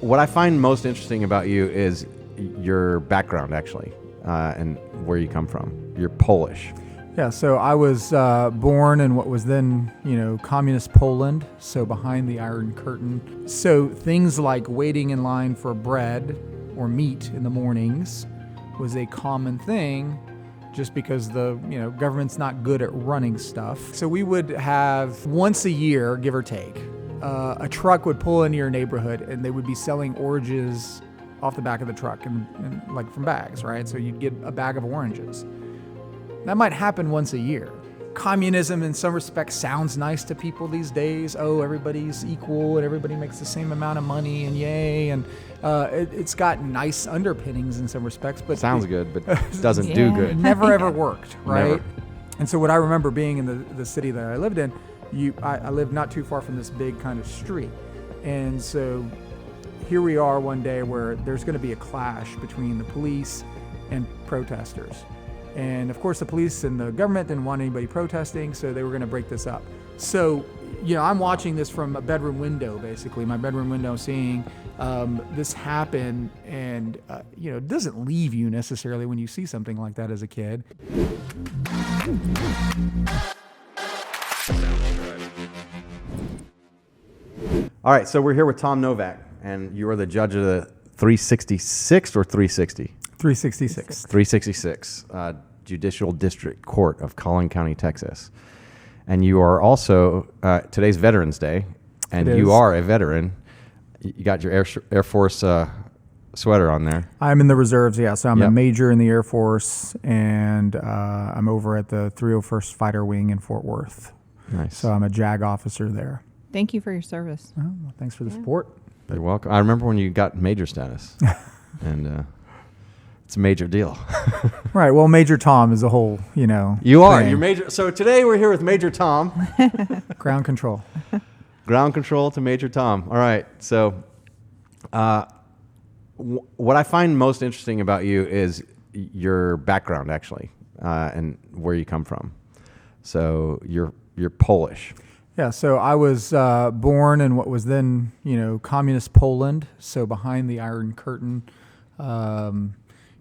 What I find most interesting about you is your background, actually, and where you come from. You're Polish. Yeah, so I was born in what was then, communist Poland, so behind the Iron Curtain. So things like waiting in line for bread or meat in the mornings was a common thing just because the government's not good at running stuff. So we would have once a year, give or take, a truck would pull into your neighborhood and they would be selling oranges off the back of the truck and like from bags, right? So you'd get a bag of oranges. That might happen once a year. Communism in some respects sounds nice to people these days. Oh, everybody's equal and everybody makes the same amount of money and yay. And it's got nice underpinnings in some respects. But sounds good, but doesn't do good. It never ever worked, right? Never. And so what I remember being in the city that I lived in, I lived not too far from this big kind of street. And so here we are one day where there's going to be a clash between the police and protesters. And of course, the police and the government didn't want anybody protesting, so they were going to break this up. So, I'm watching this from a bedroom window, basically, my bedroom window, seeing this happen. And, it doesn't leave you necessarily when you see something like that as a kid. All right, so we're here with Tom Nowak, and you are the judge of the 366 or 360? 366. 366 Judicial District Court of Collin County, Texas. And you are also, today's Veterans Day, and you are a veteran. You got your Air Force sweater on there. I'm in the reserves, yeah. So I'm a major in the Air Force, and I'm over at the 301st Fighter Wing in Fort Worth. Nice. So I'm a JAG officer there. Thank you for your service. Oh, well, thanks for the support. You're welcome. I remember when you got major status, and it's a major deal. Right. Well, Major Tom is a whole, You are. You're major. So today we're here with Major Tom. Ground control. Ground control to Major Tom. All right. So what I find most interesting about you is your background, actually, and where you come from. So you're Polish. Yeah, so I was born in what was then, communist Poland, so behind the Iron Curtain.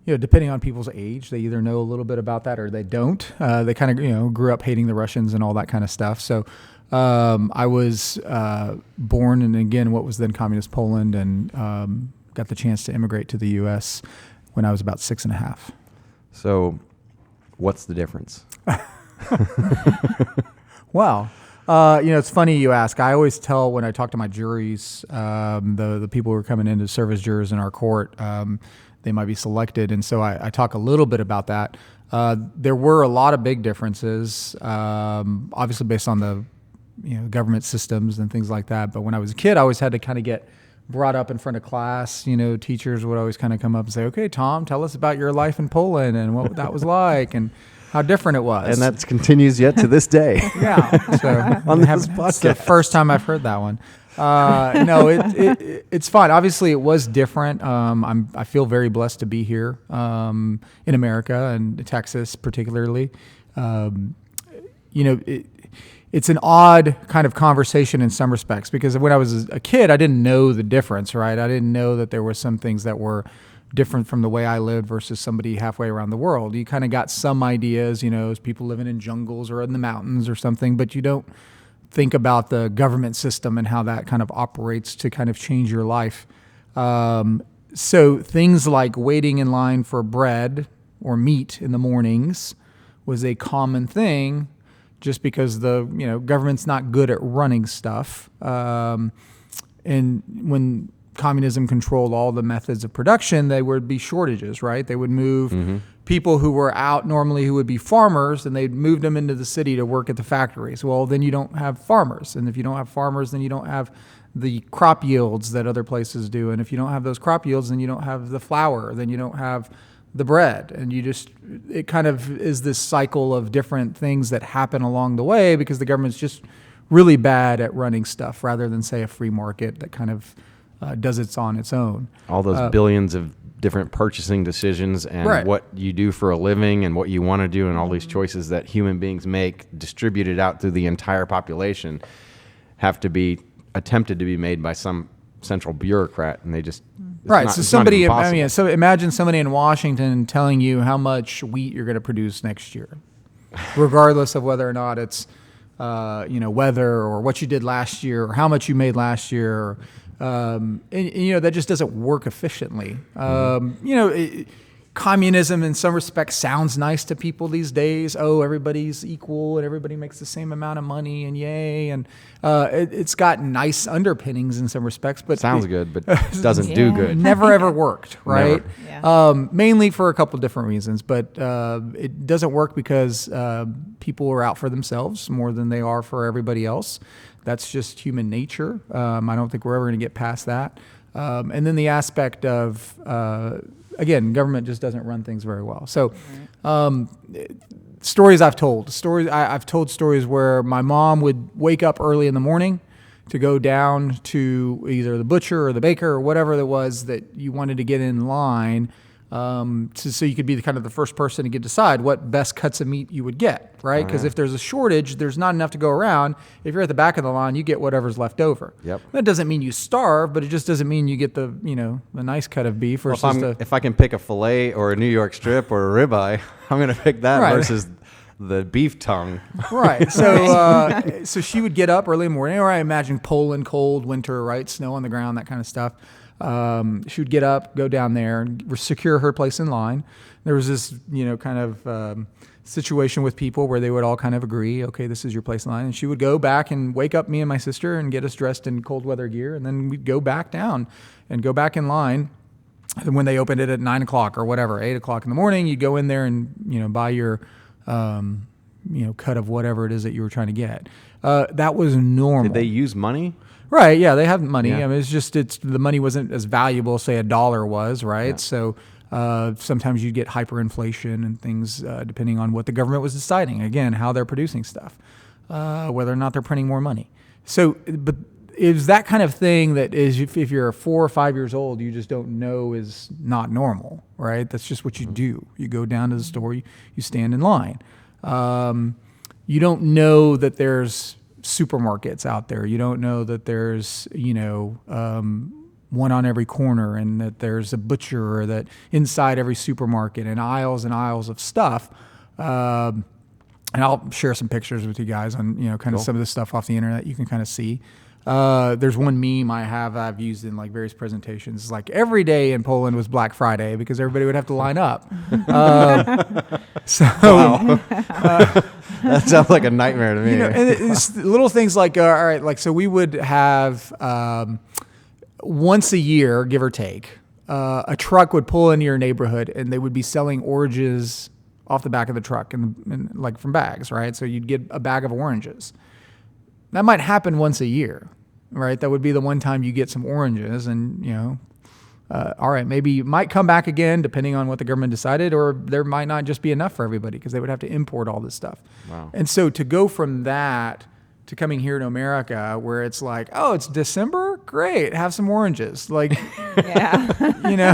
Depending on people's age, they either know a little bit about that or they don't. They kind of, grew up hating the Russians and all that kind of stuff. So I was born in, again, what was then communist Poland, and got the chance to immigrate to the U.S. when I was about 6.5. So what's the difference? Well, it's funny you ask. I always tell when I talk to my juries, the people who are coming in to serve as jurors in our court, they might be selected. And so I talk a little bit about that. There were a lot of big differences, obviously based on the government systems and things like that. But when I was a kid, I always had to kind of get brought up in front of class. Teachers would always kind of come up and say, okay, Tom, tell us about your life in Poland and what that was like and how different it was. And that continues yet to this day. Yeah. So on this podcast. It's the first time I've heard that one. No, it's fine. Obviously, it was different. I feel very blessed to be here in America and Texas, particularly. It's an odd kind of conversation in some respects because when I was a kid, I didn't know the difference, right? I didn't know that there were some things that were different from the way I lived versus somebody halfway around the world. You kind of got some ideas, as people living in jungles or in the mountains or something, but you don't think about the government system and how that kind of operates to kind of change your life. So things like waiting in line for bread or meat in the mornings was a common thing just because the government's not good at running stuff. And when communism controlled all the methods of production, there would be shortages, right? They would move people who were out normally who would be farmers, and they'd move them into the city to work at the factories. Well, then you don't have farmers. And if you don't have farmers, then you don't have the crop yields that other places do. And if you don't have those crop yields, then you don't have the flour, then you don't have the bread. And it kind of is this cycle of different things that happen along the way because the government's just really bad at running stuff rather than, say, a free market that kind of does it on its own. All those billions of different purchasing decisions and what you do for a living and what you want to do and all these choices that human beings make distributed out through the entire population have to be attempted to be made by some central bureaucrat, and they just right. So somebody, so imagine somebody in Washington telling you how much wheat you're going to produce next year, regardless of whether or not it's weather or what you did last year or how much you made last year. And that just doesn't work efficiently. Communism in some respects sounds nice to people these days. Oh, everybody's equal and everybody makes the same amount of money and yay. And it's got nice underpinnings in some respects. But sounds good, but doesn't do good. Never ever worked, right? Yeah. Mainly for a couple of different reasons. But it doesn't work because people are out for themselves more than they are for everybody else. That's just human nature. I don't think we're ever going to get past that. And then the aspect of again, government just doesn't run things very well. So, stories I've told. I've told stories where my mom would wake up early in the morning to go down to either the butcher or the baker or whatever it was that you wanted to get in line, so you could be the first person to decide what best cuts of meat you would get, right? Because if there's a shortage, there's not enough to go around. If you're at the back of the line, you get whatever's left over. Yep. That doesn't mean you starve, but it just doesn't mean you get the nice cut of beef versus if I can pick a fillet or a New York strip or a ribeye, I'm going to pick that versus the beef tongue. Right. So so she would get up early in the morning, or I imagine Poland, cold winter, right? Snow on the ground, that kind of stuff. She would get up, go down there, and secure her place in line. There was this, situation with people where they would all kind of agree, okay, this is your place in line. And she would go back and wake up me and my sister and get us dressed in cold weather gear. And then we'd go back down and go back in line. And when they opened it at 9 o'clock or whatever, 8 o'clock in the morning, you'd go in there and, buy your, cut of whatever it is that you were trying to get. That was normal. Did they use money? Right, yeah, they have money. Yeah. I mean, the money wasn't as valuable, say, $1 was, right? Yeah. So sometimes you'd get hyperinflation and things depending on what the government was deciding. Again, how they're producing stuff, whether or not they're printing more money. So, but it's that kind of thing that is, if you're 4 or 5 years old, you just don't know is not normal, right? That's just what you do. You go down to the store, you stand in line. You don't know that there's supermarkets out there. You don't know that there's, one on every corner, and that there's a butcher, or that inside every supermarket and aisles of stuff. And I'll share some pictures with you guys on, kind of some of the stuff off the internet you can kind of see. There's one meme I've used in like various presentations. It's like every day in Poland was Black Friday because everybody would have to line up. That sounds like a nightmare to me. And it's little things like, all right, like, so we would have once a year, give or take, a truck would pull into your neighborhood and they would be selling oranges off the back of the truck and like from bags, right? So you'd get a bag of oranges. That might happen once a year, right? That would be the one time you get some oranges, and all right, maybe it might come back again depending on what the government decided, or there might not just be enough for everybody because they would have to import all this stuff. Wow. And so to go from that to coming here to America, where it's like, oh, it's December, great, have some oranges, like, Yeah.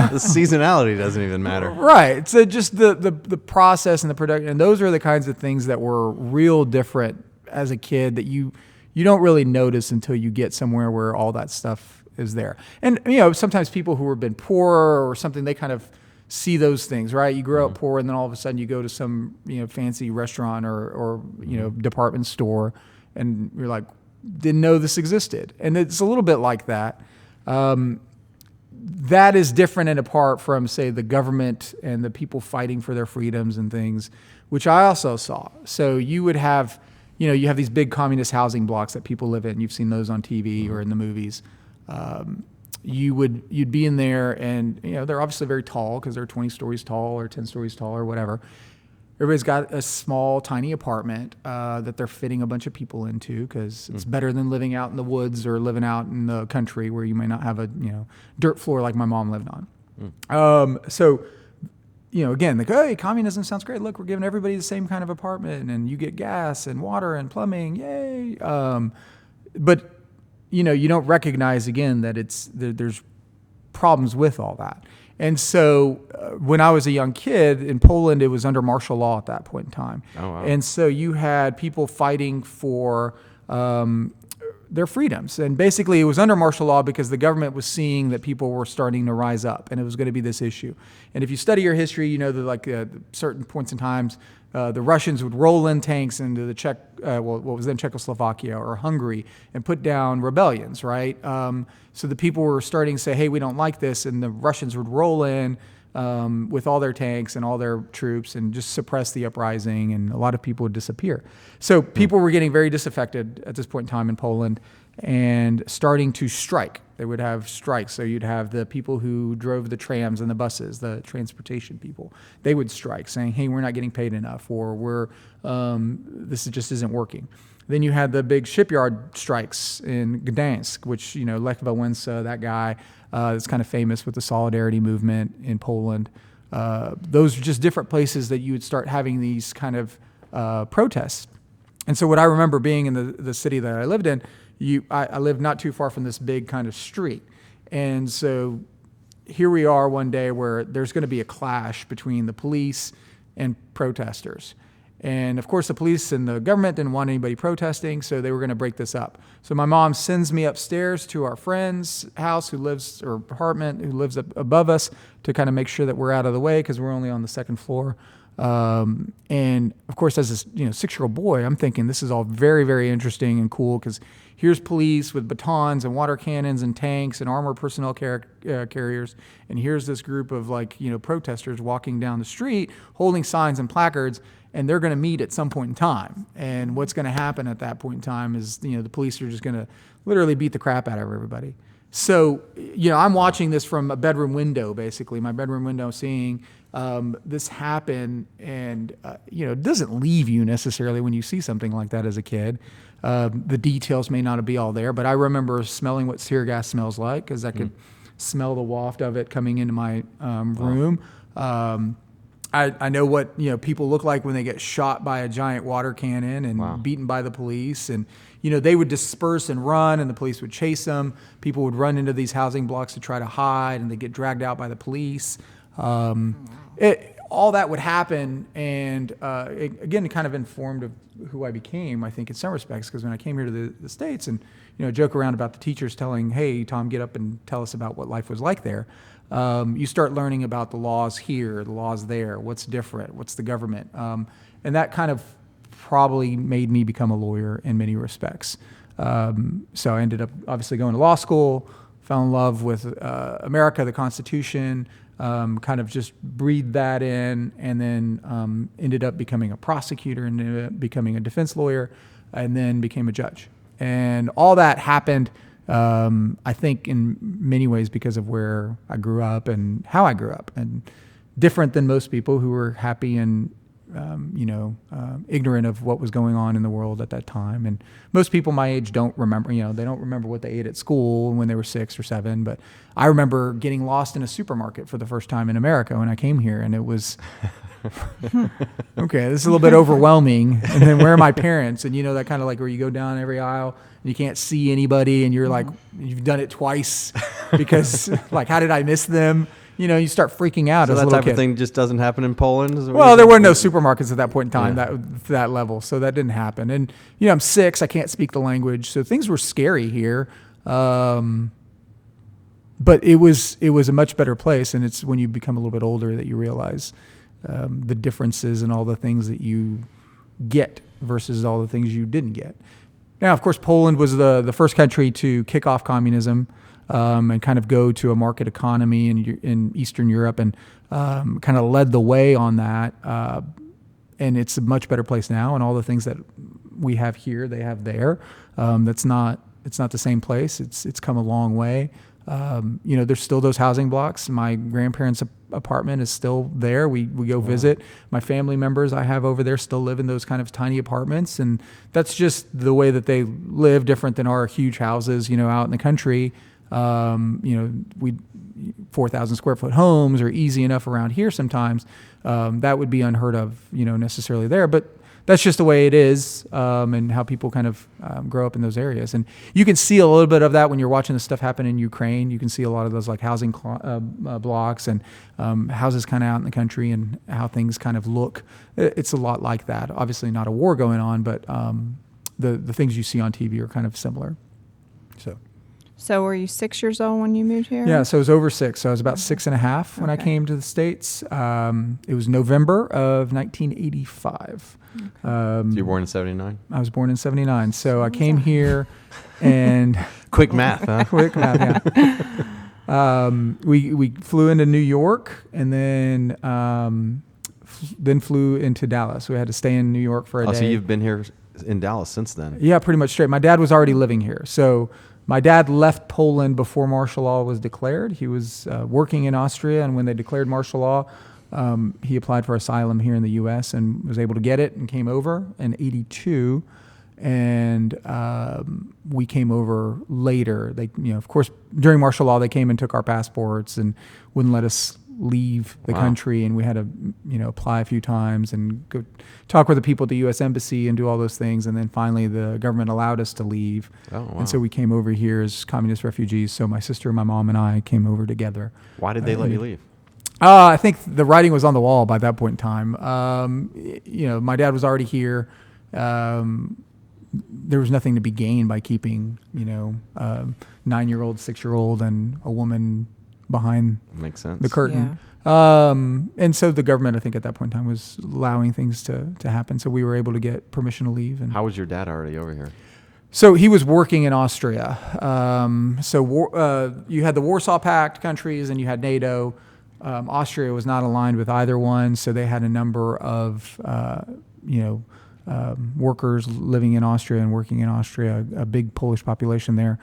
The seasonality doesn't even matter. Right. So just the process and the production, and those are the kinds of things that were real different as a kid that you don't really notice until you get somewhere where all that stuff is there. And, sometimes people who have been poor or something, they kind of see those things, right? You grow up poor, and then all of a sudden you go to some, fancy restaurant or department store, and you're like, didn't know this existed. And it's a little bit like that. That is different and apart from, say, the government and the people fighting for their freedoms and things, which I also saw. So you would have, you have these big communist housing blocks that people live in. You've seen those on TV or in the movies. You'd be in there, and they're obviously very tall because they're 20 stories tall or 10 stories tall or whatever. Everybody's got a small, tiny apartment that they're fitting a bunch of people into because it's better than living out in the woods or living out in the country where you may not have a dirt floor like my mom lived on. So again, like, hey, communism sounds great. Look, we're giving everybody the same kind of apartment, and you get gas and water and plumbing, yay! But you don't recognize again that there's problems with all that. And so when I was a young kid in Poland, it was under martial law at that point in time. Oh, wow. And so you had people fighting for their freedoms. And basically it was under martial law because the government was seeing that people were starting to rise up and it was going to be this issue. And if you study your history, you know that like certain points in times, the Russians would roll in tanks into the what was then Czechoslovakia or Hungary and put down rebellions, right? So the people were starting to say, hey, we don't like this. And the Russians would roll in with all their tanks and all their troops and just suppress the uprising, and a lot of people would disappear. So people were getting very disaffected at this point in time in Poland and starting to strike. They would have strikes. So you'd have the people who drove the trams and the buses, the transportation people. They would strike saying, hey, we're not getting paid enough, or this just isn't working. Then you had the big shipyard strikes in Gdańsk, which, you know, Lech Wałęsa, that guy, is kind of famous with the Solidarity movement in Poland. Those are just different places that you would start having these kind of protests. And so what I remember being in the city that I lived in, I lived not too far from this big kind of street. And so here we are one day where there's going to be a clash between the police and protesters. And of course, the police and the government didn't want anybody protesting, so they were going to break this up. So my mom sends me upstairs to our friend's house or apartment who lives up above us to kind of make sure that we're out of the way because we're only on the second floor. And of course, as a 6-year-old boy, I'm thinking this is all very, very interesting and cool because here's police with batons and water cannons and tanks and armored personnel carriers, and here's this group of protesters walking down the street holding signs and placards. And they're going to meet at some point in time. And what's going to happen at that point in time is, the police are just going to literally beat the crap out of everybody. So, I'm watching this from a bedroom window, basically, my bedroom window, seeing this happen. And, it doesn't leave you necessarily when you see something like that as a kid. The details may not be all there, but I remember smelling what tear gas smells like because I could smell the waft of it coming into my room. I know what people look like when they get shot by a giant water cannon and beaten by the police, and they would disperse and run, and the police would chase them. People would run into these housing blocks to try to hide, and they get dragged out by the police. All that would happen, and it kind of informed of who I became, I think, in some respects, because when I came here to the States and joke around about the teachers telling, "Hey, Tom, get up and tell us about what life was like there." You start learning about the laws here, the laws there, what's different, what's the government. And that kind of probably made me become a lawyer in many respects. So I ended up obviously going to law school, fell in love with America, the Constitution, kind of just breathed that in, and then ended up becoming a prosecutor and ended up becoming a defense lawyer, and then became a judge. And all that happened I think in many ways because of where I grew up and how I grew up, and different than most people who were happy and ignorant of what was going on in the world at that time. And most people my age don't remember, they don't remember what they ate at school when they were 6 or 7. But I remember getting lost in a supermarket for the first time in America when I came here, and it was okay, this is a little bit overwhelming. And then where are my parents? And that kind of like where you go down every aisle and you can't see anybody, and you're like, you've done it twice because like, how did I miss them? You start freaking out as a little kid. So that type of thing just doesn't happen in Poland? Well, there were no supermarkets at that point in time, that level, so that didn't happen. And I'm 6, I can't speak the language, so things were scary here. But it was a much better place, and it's when you become a little bit older that you realize the differences and all the things that you get versus all the things you didn't get. Now, of course, Poland was the first country to kick off communism. And kind of go to a market economy in Eastern Europe, and kind of led the way on that. And it's a much better place now, and all the things that we have here, they have there. It's not the same place. It's come a long way. There's still those housing blocks. My grandparents' apartment is still there. We go visit. My family members I have over there still live in those kind of tiny apartments, and that's just the way that they live, different than our huge houses, out in the country. 4,000 square foot homes are easy enough around here sometimes. That would be unheard of, necessarily there, but that's just the way it is, and how people kind of grow up in those areas. And you can see a little bit of that when you're watching this stuff happen in Ukraine. You can see a lot of those like housing blocks and houses kind of out in the country and how things kind of look. It's a lot like that. Obviously not a war going on, but the things you see on TV are kind of similar. So were you 6 years old when you moved here? Yeah, so it was over 6. So I was about 6.5 when I came to the States. It was November of 1985. So you were born in 79? I was born in 79. So I came here and... Quick math, huh? Quick math, yeah. We flew into New York and then flew into Dallas. We had to stay in New York for a day. So you've been here in Dallas since then? Yeah, pretty much straight. My dad was already living here. So my dad left Poland before martial law was declared. He was working in Austria, and when they declared martial law, he applied for asylum here in the U.S. and was able to get it and came over in 82. And we came over later. They, of course, during martial law, they came and took our passports and wouldn't let us leave the country, and we had to, apply a few times and go talk with the people at the U.S. Embassy and do all those things. And then finally, the government allowed us to leave. Oh, wow. And so we came over here as communist refugees. So my sister, my mom, and I came over together. Why did they let you leave? I think the writing was on the wall by that point in time. My dad was already here. There was nothing to be gained by keeping, 9-year-old, 6-year-old, and a woman behind Makes sense. the curtain. Yeah. And so the government, I think at that point in time, was allowing things to happen. So we were able to get permission to leave. And how was your dad already over here? So he was working in Austria. You had the Warsaw Pact countries and you had NATO. Austria was not aligned with either one. So they had a number of, workers living in Austria and working in Austria, a big Polish population there.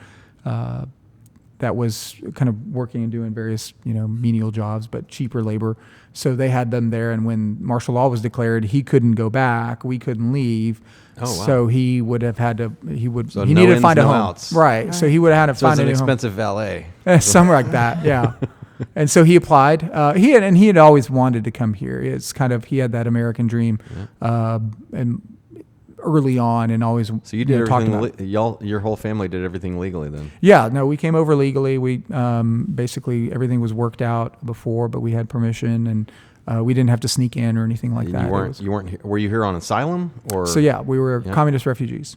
That was kind of working and doing various, menial jobs, but cheaper labor. So they had them there. And when martial law was declared, he couldn't go back. We couldn't leave. Oh, wow. So he would have had to, he no needed to find a no home. Outs. Right. So he would have had to find a new home. So it's an expensive valet. Something like that. Yeah. And so he applied. He had always wanted to come here. It's kind of, he had that American dream. And early on and always so you did everything your whole family did everything legally then? We came over legally. We basically everything was worked out before, but we had permission and we didn't have to sneak in or anything like that. You weren't were you here on asylum or? So we were communist refugees.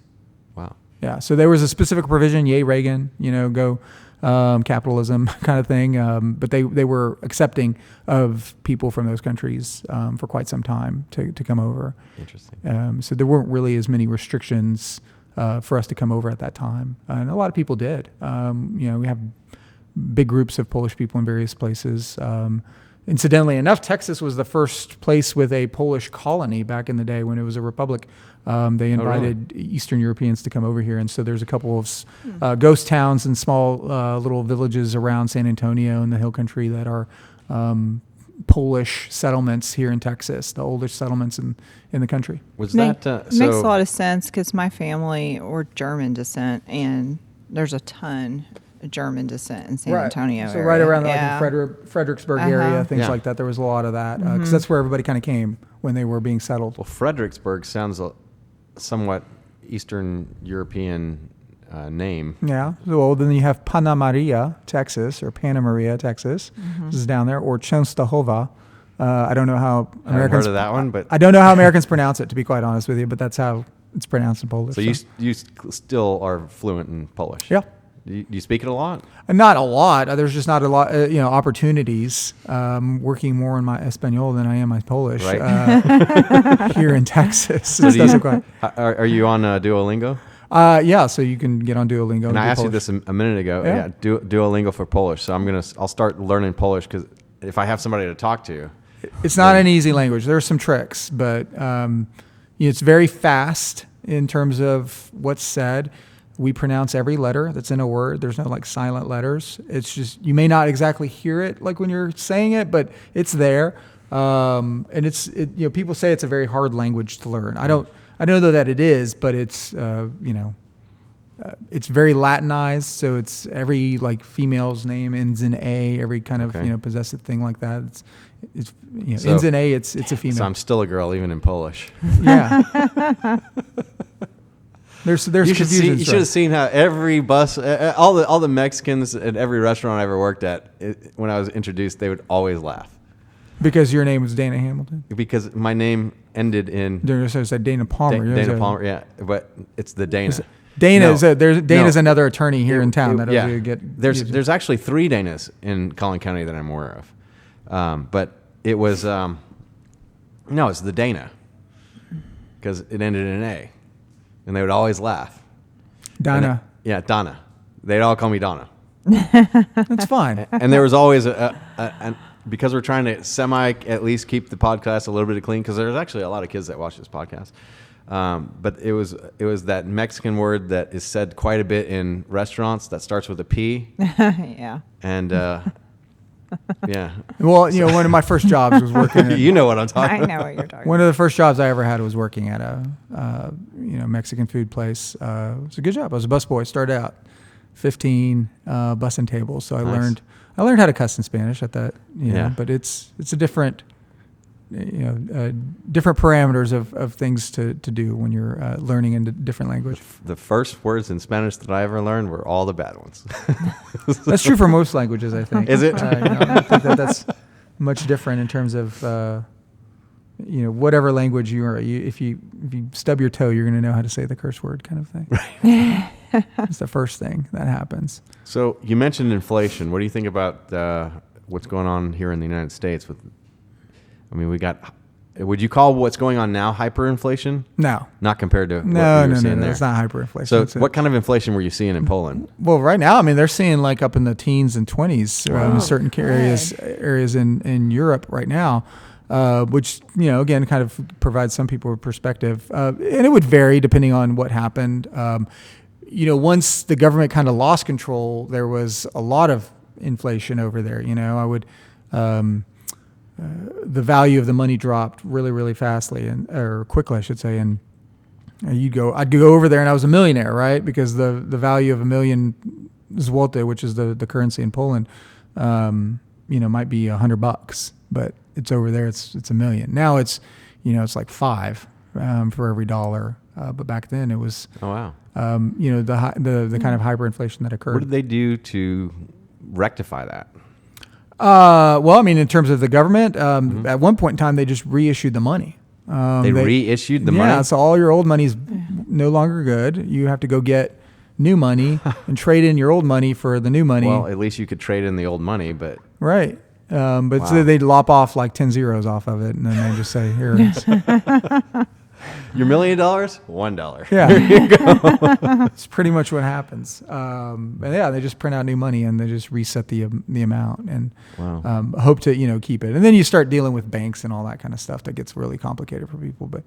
Wow. Yeah, so there was a specific provision, yay Reagan, go capitalism kind of thing, but they were accepting of people from those countries for quite some time to come over. Interesting. So there weren't really as many restrictions for us to come over at that time, and a lot of people did. We have big groups of Polish people in various places. Incidentally enough, Texas was the first place with a Polish colony back in the day when it was a republic. They invited Eastern Europeans to come over here. And so there's a couple of ghost towns and small little villages around San Antonio and the Hill Country that are Polish settlements here in Texas, the oldest settlements in the country. Makes a lot of sense because my family were German descent, and there's a ton of German descent in San Antonio so area. right around the Fredericksburg area, things like that. There was a lot of that because that's where everybody kind of came when they were being settled. Well, Fredericksburg sounds somewhat Eastern European name. Yeah. So then you have Pana Maria, Texas, or Pana Maria, Texas. This is down there, or Częstochowa. I don't know how Americans. I haven't heard of that one, but I don't know how Americans pronounce it, to be quite honest with you. But that's how it's pronounced in Polish. So you still are fluent in Polish? Yeah. Do you speak it a lot? Not a lot. There's just not a lot, opportunities. Working more in my Espanol than I am my Polish here in Texas. So are you on Duolingo? So you can get on Duolingo. And I asked you this a minute ago. Yeah. Duolingo for Polish. So I'll start learning Polish because if I have somebody to talk to. It's not an easy language. There are some tricks, but it's very fast in terms of what's said. We pronounce every letter that's in a word. There's no silent letters. It's just, you may not exactly hear it like when you're saying it, but it's there. And people say it's a very hard language to learn. I don't know that it is, but it's, it's very Latinized. So it's every female's name ends in A, every kind of, possessive thing like that. It's ends in A, it's a female. So I'm still a girl even in Polish. Yeah. There's you should have seen how every bus, all the Mexicans at every restaurant I ever worked at, when I was introduced, they would always laugh. Because your name was Dana Hamilton? Because my name ended in... So it's Dana Palmer. Dana Palmer, yeah. But it's the Dana. Dana's another attorney here in town There's actually 3 Danas in Collin County that I'm aware of, but it was it's the Dana because it ended in an A, and they would always laugh. Donna. Donna. They'd all call me Donna. That's fine. And there was always because we're trying to at least keep the podcast a little bit clean, because there's actually a lot of kids that watch this podcast. But it was that Mexican word that is said quite a bit in restaurants that starts with a P. Yeah. And yeah. Well, one of my first jobs was working. You know what I'm talking about. I know what you're talking One of the first jobs I ever had was working at a Mexican food place. It was a good job. I was a busboy. Started out 15 bussing tables, so I learned how to cuss in Spanish at that. But it's a different. Different parameters of things to do when you're learning in a different language. The first words in Spanish that I ever learned were all the bad ones. That's true for most languages, I think. Is it? I think that's much different in terms of whatever language you are. If you stub your toe, you're going to know how to say the curse word, kind of thing. Right. It's the first thing that happens. So you mentioned inflation. What do you think about what's going on here in the United States with? We got. Would you call what's going on now hyperinflation? No, not compared to what you were seeing there. It's not hyperinflation. So, what kind of inflation were you seeing in Poland? Well, right now, they're seeing like up in the teens and 20s in certain areas in Europe right now, which again kind of provides some people with perspective, and it would vary depending on what happened. Once the government kind of lost control, there was a lot of inflation over there. I would. The value of the money dropped really, really or quickly, I should say. And I'd go over there and I was a millionaire, right? Because the value of $1 million zloty, which is the currency in Poland, might be $100, but it's over there. It's $1 million. Now it's like $5 for every dollar. But back then it was, oh wow. The kind of hyperinflation that occurred. What did they do to rectify that? In terms of the government, at one point in time, they just reissued the money. They reissued the money? Yeah, so all your old money's no longer good. You have to go get new money and trade in your old money for the new money. Well, at least you could trade in the old money, but... Right. So they'd lop off like 10 zeros off of it, and then they just say, here it is. Your $1 million? $1. Yeah. There you go. It's pretty much what happens. They just print out new money and they just reset the amount and hope to keep it. And then you start dealing with banks and all that kind of stuff that gets really complicated for people. But